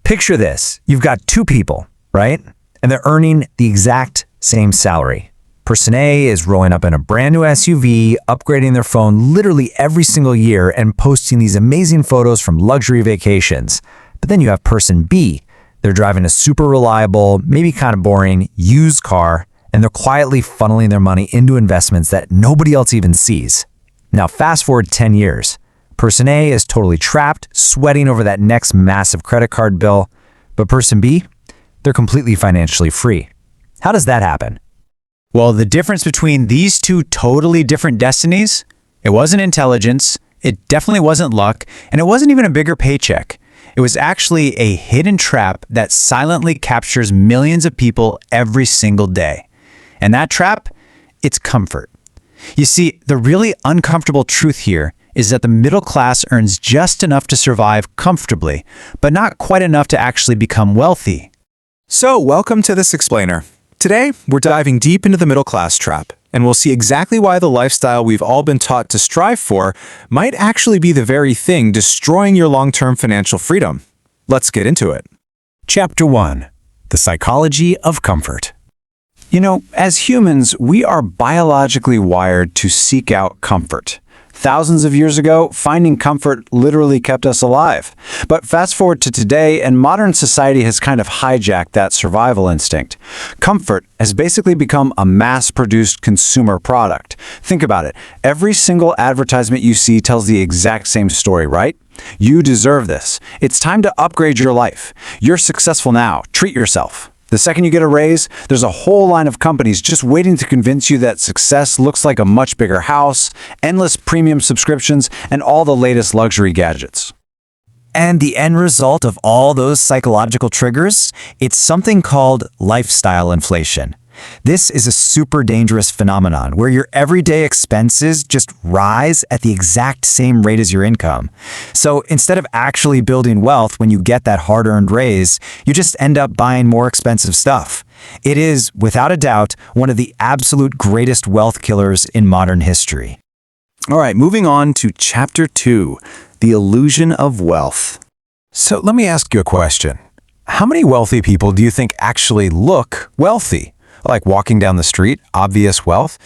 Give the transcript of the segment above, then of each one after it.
Picture this. You've got two people, right? And they're earning the exact same salary. Person A is rolling up in a brand new SUV, upgrading their phone literally every single year and posting these amazing photos from luxury vacations. But then you have person B. They're driving a super reliable, maybe kind of boring, used car, and they're quietly funneling their money into investments that nobody else even sees. Now fast forward 10 years. Person A is totally trapped, sweating over that next massive credit card bill. But person B, they're completely financially free. How does that happen? Well, the difference between these two totally different destinies, it wasn't intelligence, it definitely wasn't luck, and it wasn't even a bigger paycheck. It was actually a hidden trap that silently captures millions of people every single day. And that trap, it's comfort. You see, the really uncomfortable truth here is that the middle class earns just enough to survive comfortably, but not quite enough to actually become wealthy. So, welcome to this explainer. Today, we're diving deep into the middle class trap, and we'll see exactly why the lifestyle we've all been taught to strive for might actually be the very thing destroying your long-term financial freedom. Let's get into it. Chapter 1. The Psychology of Comfort. You know, as humans, we are biologically wired to seek out comfort. Thousands of years ago, finding comfort literally kept us alive. But fast forward to today, and modern society has kind of hijacked that survival instinct. Comfort has basically become a mass-produced consumer product. Think about it. Every single advertisement you see tells the exact same story, right? You deserve this. It's time to upgrade your life. You're successful now. Treat yourself. The second you get a raise, there's a whole line of companies just waiting to convince you that success looks like a much bigger house, endless premium subscriptions, and all the latest luxury gadgets. And the end result of all those psychological triggers? It's something called lifestyle inflation. This is a super dangerous phenomenon where your everyday expenses just rise at the exact same rate as your income. So instead of actually building wealth when you get that hard-earned raise, you just end up buying more expensive stuff. It is, without a doubt, one of the absolute greatest wealth killers in modern history. All right, moving on to Chapter 2. The Illusion of Wealth. So let me ask you a question. How many wealthy people do you think actually look wealthy? Like walking down the street, obvious wealth?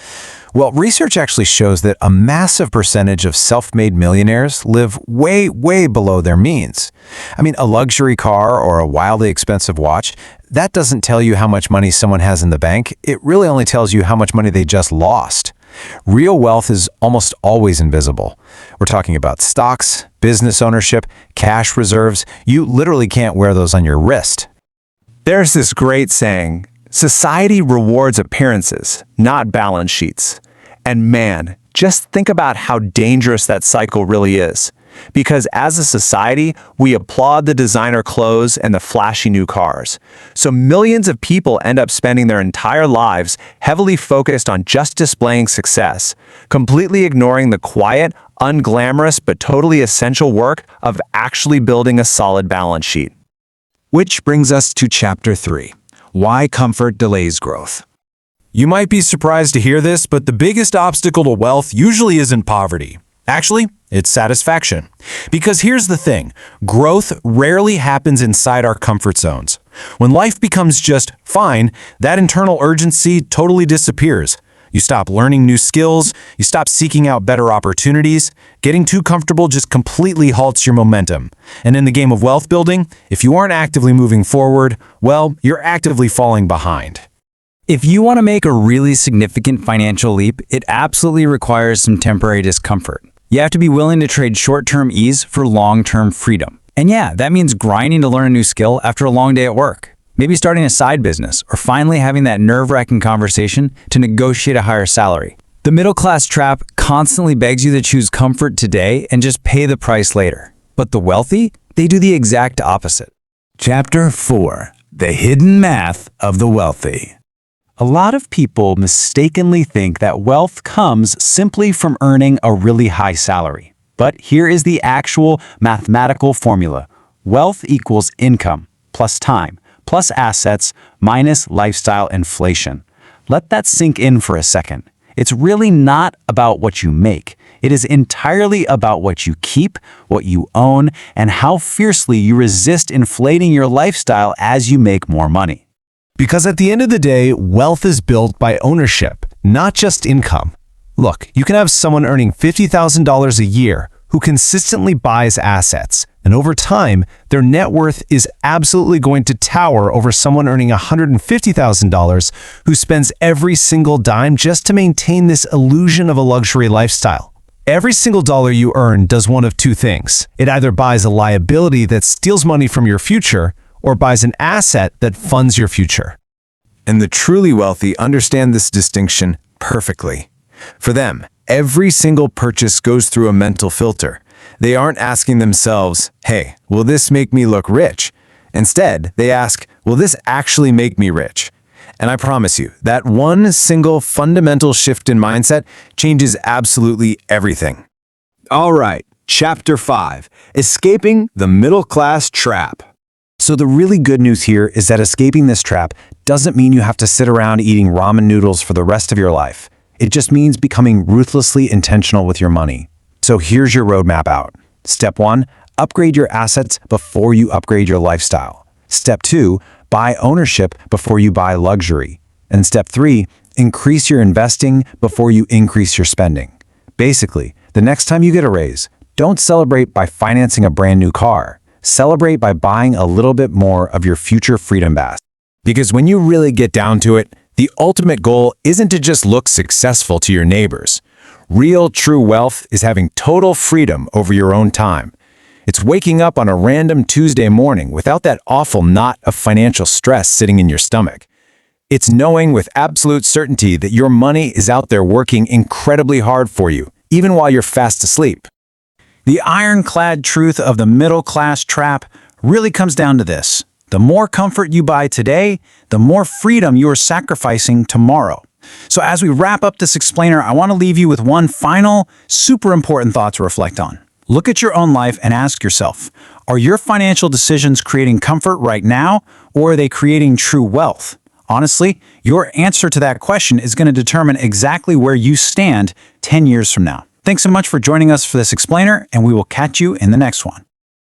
Well, research actually shows that a massive percentage of self-made millionaires live way, way below their means. I mean, a luxury car or a wildly expensive watch, that doesn't tell you how much money someone has in the bank. It really only tells you how much money they just lost. Real wealth is almost always invisible. We're talking about stocks, business ownership, cash reserves. You literally can't wear those on your wrist. There's this great saying, society rewards appearances, not balance sheets. And man, just think about how dangerous that cycle really is. Because as a society, we applaud the designer clothes and the flashy new cars. So millions of people end up spending their entire lives heavily focused on just displaying success, completely ignoring the quiet, unglamorous, but totally essential work of actually building a solid balance sheet. Which brings us to Chapter 3. Why comfort delays growth. You might be surprised to hear this, but the biggest obstacle to wealth usually isn't poverty. Actually, it's satisfaction. Because here's the thing, growth rarely happens inside our comfort zones. When life becomes just fine, that internal urgency totally disappears. You stop learning new skills, you stop seeking out better opportunities. Getting too comfortable just completely halts your momentum. And in the game of wealth building, if you aren't actively moving forward, well, you're actively falling behind. If you want to make a really significant financial leap, it absolutely requires some temporary discomfort. You have to be willing to trade short-term ease for long-term freedom. And yeah, that means grinding to learn a new skill after a long day at work. Maybe starting a side business, or finally having that nerve-wracking conversation to negotiate a higher salary. The middle-class trap constantly begs you to choose comfort today and just pay the price later. But the wealthy, they do the exact opposite. Chapter 4. The Hidden Math of the Wealthy. A lot of people mistakenly think that wealth comes simply from earning a really high salary. But here is the actual mathematical formula. Wealth equals income plus time plus assets minus lifestyle inflation. Let that sink in for a second. It's really not about what you make. It is entirely about what you keep, what you own, and how fiercely you resist inflating your lifestyle as you make more money. Because at the end of the day, wealth is built by ownership, not just income. Look, you can have someone earning $50,000 a year who consistently buys assets, and over time, their net worth is absolutely going to tower over someone earning $150,000 who spends every single dime just to maintain this illusion of a luxury lifestyle. Every single dollar you earn does one of two things. It either buys a liability that steals money from your future, or buys an asset that funds your future. And the truly wealthy understand this distinction perfectly. For them, every single purchase goes through a mental filter. They aren't asking themselves, hey, will this make me look rich? Instead, they ask, will this actually make me rich? And I promise you, that one single fundamental shift in mindset changes absolutely everything. All right, Chapter 5, Escaping the Middle Class Trap. So the really good news here is that escaping this trap doesn't mean you have to sit around eating ramen noodles for the rest of your life. It just means becoming ruthlessly intentional with your money. So here's your roadmap out. Step 1, upgrade your assets before you upgrade your lifestyle. Step 2, buy ownership before you buy luxury. And step 3, increase your investing before you increase your spending. Basically, the next time you get a raise, don't celebrate by financing a brand new car. Celebrate by buying a little bit more of your future freedom bass. Because when you really get down to it, the ultimate goal isn't to just look successful to your neighbors. Real, true wealth is having total freedom over your own time. It's waking up on a random Tuesday morning without that awful knot of financial stress sitting in your stomach. It's knowing with absolute certainty that your money is out there working incredibly hard for you, even while you're fast asleep. The ironclad truth of the middle class trap really comes down to this. The more comfort you buy today, the more freedom you are sacrificing tomorrow. So as we wrap up this explainer, I want to leave you with one final, super important thought to reflect on. Look at your own life and ask yourself, are your financial decisions creating comfort right now, or are they creating true wealth? Honestly, your answer to that question is going to determine exactly where you stand 10 years from now. Thanks so much for joining us for this explainer, and we will catch you in the next one.